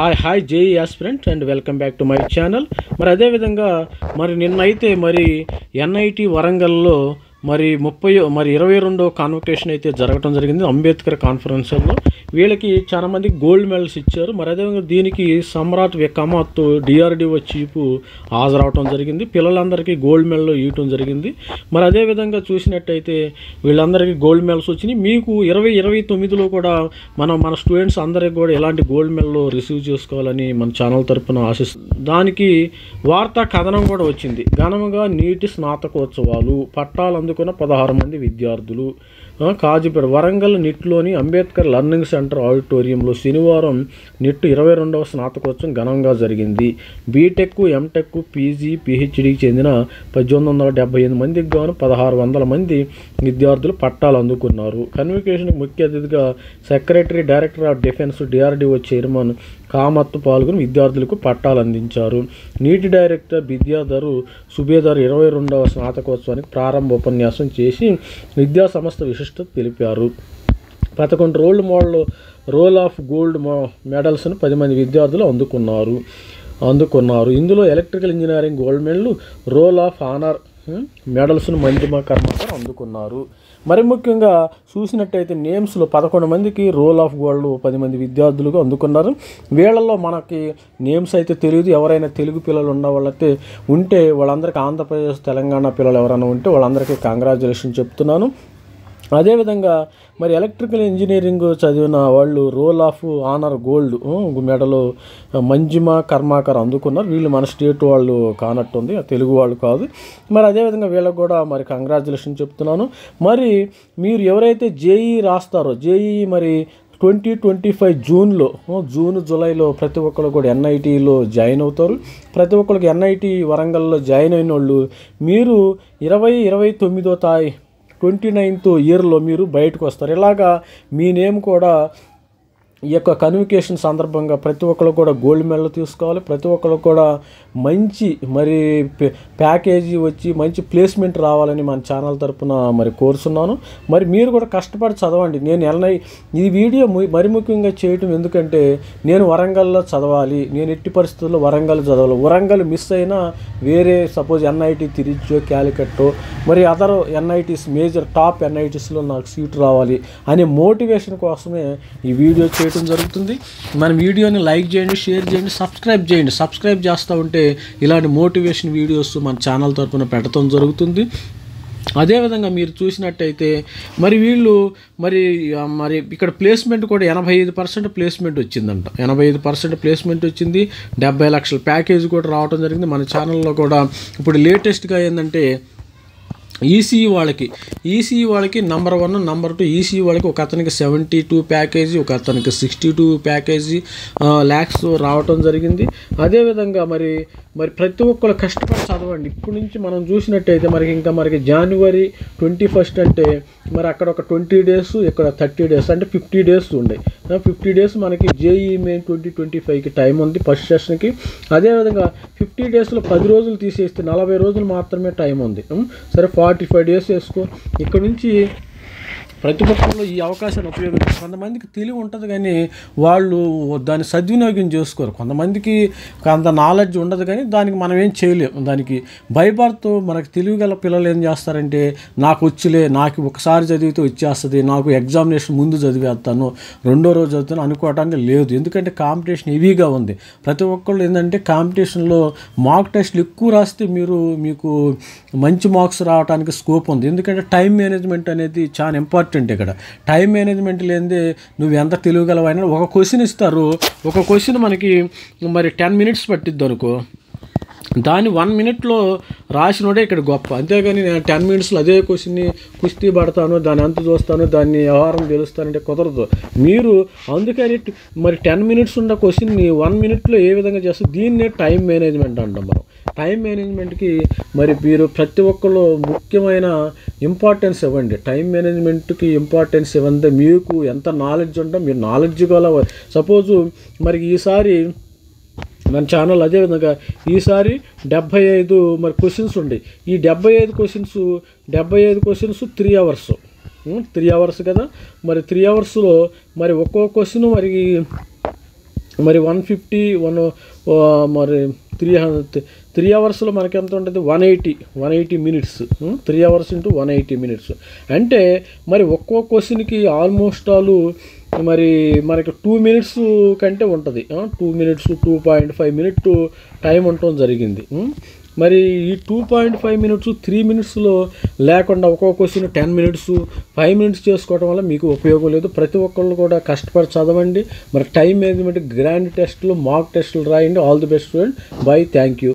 Hi JEE aspirant and welcome back to my channel. మరి అదేవిధంగా నిన్నైతే ఎన్ఐటి వరంగల్లో 22వ కాన్వకేషన్ అయితే జరగడం జరిగింది. అంబేద్కర్ కాన్ఫరెన్స్ హాల్లో వీళ్ళకి చాలా మంది గోల్డ్ మెడల్స్ ఇచ్చారు. మరి అదేవిధంగా దీనికి సమ్రాట్ కమాత్ డిఆర్డిఓ చీఫ్ హాజరవటం జరిగింది. పిల్లలందరికీ గోల్డ్ మెడల్ ఇవ్వటం జరిగింది. మరి అదేవిధంగా చూసినట్టయితే వీళ్ళందరికీ గోల్డ్ మెడల్స్ వచ్చినాయి. మీకు 2029లో కూడా మన స్టూడెంట్స్ అందరికి కూడా ఎలాంటి గోల్డ్ మెడల్ రిసీవ్ చేసుకోవాలని మన ఛానల్ తరఫున ఆశిస్తుంది. దానికి వార్తా కథనం కూడా వచ్చింది. ఘనంగా నీటి స్నాతకోత్సవాలు పట్టాలు అందుకున్న 16 మంది విద్యార్థులు. కాజీపేట వరంగల్ నిట్లోని అంబేద్కర్ లెర్నింగ్ సెంటర్ ఆడిటోరియంలో శనివారం నిట్ 22వ స్నాతకోత్సవం ఘనంగా జరిగింది. బీటెక్, ఎంటెక్, పీజీ, పీహెచ్డీకి చెందిన 1878 మందికి గాను 1600 మంది విద్యార్థులు పట్టాలు అందుకున్నారు. కన్వకేషన్కి ముఖ్య అతిథిగా secretary director of defence DRDO chairman Kamath పాల్గొని విద్యార్థులకు పట్టాలు అందించారు. నీటి డైరెక్టర్ విద్యాధర్ సుబేదార్ 22వ స్నాతకోత్సవానికి ప్రారంభ ఉపన్యాసం చేసి విద్యా సంస్థ విశిష్టత తెలిపారు. 11 రోల్ ఆఫ్ గోల్డ్ మెడల్స్ను 10 మంది విద్యార్థులు అందుకున్నారు. ఇందులో electrical engineering gold medal, roll of honour మెడల్స్ను మంజిమా కర్మాకర్ అందుకున్నారు. మరి ముఖ్యంగా చూసినట్టయితే నేమ్స్లో 11 మందికి రోల్ ఆఫ్ గోల్డ్ 10 మంది విద్యార్థులుగా అందుకున్నారు. వీళ్ళల్లో మనకి నేమ్స్ అయితే తెలియదు. ఎవరైనా తెలుగు పిల్లలు ఉన్న వాళ్ళైతే ఉంటే వాళ్ళందరికీ, ఆంధ్రప్రదేశ్ తెలంగాణ పిల్లలు ఎవరైనా ఉంటే వాళ్ళందరికీ కంగ్రాచులేషన్ చెప్తున్నాను. అదేవిధంగా ఎలక్ట్రికల్ ఇంజనీరింగ్ చదివిన వాళ్ళు roll of honour gold medal Manjima Karmakar అందుకున్నారు. వీళ్ళు మన స్టేట్ వాళ్ళు కానట్టుంది, తెలుగు వాళ్ళు కాదు. అదేవిధంగా వీళ్ళకు కూడా కంగ్రాచులేషన్ చెప్తున్నాను. మీరు ఎవరైతే జేఈ రాస్తారో, జేఈ 2025 జూలైలో ప్రతి ఒక్కరు కూడా ఎన్ఐటీలో జాయిన్ అవుతారు. ప్రతి ఒక్కరికి ఎన్ఐటి వరంగల్లో జాయిన్ అయిన వాళ్ళు మీరు 29th ఇయర్లో మీరు బయటకు వస్తారు. ఇలాగా మీ నేమ్ కూడా ఈ యొక్క కన్వకేషన్ సందర్భంగా ప్రతి ఒక్కరు కూడా గోల్డ్ మెడల్ తీసుకోవాలి. ప్రతి ఒక్కరు కూడా మంచి ప్యాకేజీ వచ్చి మంచి ప్లేస్మెంట్ రావాలని మన ఛానల్ తరఫున కోరుతున్నాను. మీరు కూడా కష్టపడి చదవండి. నేను ఈ వీడియో ముఖ్యంగా చేయటం ఎందుకంటే నేను వరంగల్లో చదవాలి, నేను ఎట్టి పరిస్థితుల్లో వరంగల్ చదవాలి. వరంగల్ మిస్ అయినా వేరే సపోజ్ ఎన్ఐటి తిరిచో, క్యాలికట్టో అదర్ ఎన్ఐటీస్, మేజర్ టాప్ ఎన్ఐటీస్లో నాకు సీట్ రావాలి అనే మోటివేషన్ కోసమే ఈ వీడియో చేయటం జరుగుతుంది. మన వీడియోని లైక్ చేయండి, షేర్ చేయండి, సబ్స్క్రైబ్ చేయండి. సబ్స్క్రైబ్ చేస్తూ ఉంటే ఇలాంటి మోటివేషన్ వీడియోస్ మన ఛానల్ తరఫున పెట్టడం జరుగుతుంది. అదేవిధంగా మీరు చూసినట్టయితే వీళ్ళు ఇక్కడ ప్లేస్మెంట్ కూడా 85% ప్లేస్మెంట్ వచ్చిందంట. 85% ప్లేస్మెంట్ వచ్చింది. 70 లక్షల ప్యాకేజ్ కూడా రావడం జరిగింది. మన ఛానల్లో కూడా ఇప్పుడు లేటెస్ట్గా ఏంటంటే ఈసీఈ వాళ్ళకి నెంబర్ 1, నెంబర్ 2 ఈసీఈ వాళ్ళకి ఒక అతనికి 72 ప్యాకేజీ, ఒక అతనికి 62 ప్యాకేజీ ల్యాక్స్ రావటం జరిగింది. అదేవిధంగా ప్రతి ఒక్కరు కష్టపడి చదవండి. ఇప్పటి నుంచి మనం చూసినట్టయితే ఇంకా జనవరి 21 అంటే అక్కడ ఒక 20 డేస్, ఇక్కడ 30 డేస్ అంటే 50 డేస్ ఉండే. 50 డేస్ మనకి జేఈ మెయిన్ 2025కి టైం ఉంది ఫస్ట్ సెషన్కి. అదేవిధంగా 50 డేస్లో 10 రోజులు తీసేస్తే 40 రోజులు మాత్రమే టైం ఉంది. సరే 45 డేస్ వేసుకో. ఇక్కడ నుంచి ప్రతి ఒక్కరిలో ఈ అవకాశాన్ని ఉపయోగించారు. కొంతమందికి తెలివి ఉంటుంది కానీ వాళ్ళు దాన్ని సద్వినియోగం చేసుకోరు. కొంతమందికి అంత నాలెడ్జ్ ఉండదు కానీ దానికి మనం ఏం చేయలేము. దానికి భయపడుతూ మనకు తెలివిగల పిల్లలు ఏం చేస్తారంటే నాకు ఒకసారి చదివితే వచ్చేస్తుంది, నాకు ఎగ్జామినేషన్ ముందు చదివేస్తాను, రెండో రోజు చదువుతాను అనుకోవటానికి లేదు. ఎందుకంటే కాంపిటీషన్ హెవీగా ఉంది. ప్రతి ఒక్కళ్ళు ఏంటంటే కాంపిటీషన్లో మాక్ టెస్ట్లు ఎక్కువ రాస్తే మీకు మంచి మార్క్స్ రావడానికి స్కోప్ ఉంది. ఎందుకంటే టైం మేనేజ్మెంట్ అనేది చాలా ఇంపార్టెంట్. ఇక్కడ టైం మేనేజ్మెంట్ లేనిదే నువ్వు ఎంత తెలియగలవైనా ఒక క్వశ్చన్ ఇస్తారు. ఒక క్వశ్చన్ మనకి 10 మినిట్స్ పట్టిద్ది అనుకో, దాన్ని 1 మినిట్లో రాసినోడే ఇక్కడ గొప్ప. అంతేగాని నేను 10 మినిట్స్లో అదే క్వశ్చన్ని కుస్తీ పడతాను, దాని అంత చూస్తాను, దాన్ని వ్యవహారం తెలుస్తానంటే కుదరదు. మీరు అందుకని 10 మినిట్స్ ఉన్న క్వశ్చన్ని 1 మినిట్లో ఏ విధంగా చేస్తారు, దీన్నే టైం మేనేజ్మెంట్ అంటాం మనం. టైం మేనేజ్మెంట్కి మీరు ప్రతి ఒక్కరు ముఖ్యమైన ఇంపార్టెన్స్ ఇవ్వండి. టైం మేనేజ్మెంట్కి ఇంపార్టెన్స్ ఇవ్వండి. మీకు ఎంత నాలెడ్జ్ ఉంటే మీరు నాలెడ్జ్ గల సపోజు ఈసారి మన ఛానల్ అదేవిధంగా ఈసారి 75 క్వశ్చన్స్ ఉండే. ఈ 75 క్వశ్చన్స్ 3 అవర్స్ 3 అవర్స్ కదా. 3 అవర్స్లో ఒక్కో క్వశ్చన్ మరి 150 మరి 3 అవర్స్లో మనకి ఎంత ఉంటుంది? 180 మినిట్స్. 3 అవర్స్ ఇంటూ 180 మినిట్స్ అంటే మరి ఒక్కో క్వశ్చన్కి ఆల్మోస్ట్ ఆల్ మరి మనకి 2 మినిట్స్ కంటే ఉంటుంది. 2 మినిట్స్ 2.5 మినిట్ టైం ఉండటం జరిగింది. మరి ఈ 2.5 మినిట్స్ 3 మినిట్స్లో లేకుండా ఒక్కో క్వశ్చన్ 10 మినిట్స్ 5 మినిట్స్ చేసుకోవడం వల్ల మీకు ఉపయోగం లేదు. ప్రతి ఒక్కళ్ళు కూడా కష్టపడి చదవండి. మరి టైం మేనేజ్మెంట్ గ్రాండ్ టెస్టులు మాక్ టెస్టులు రాయండి. All the best student. By. Thank you.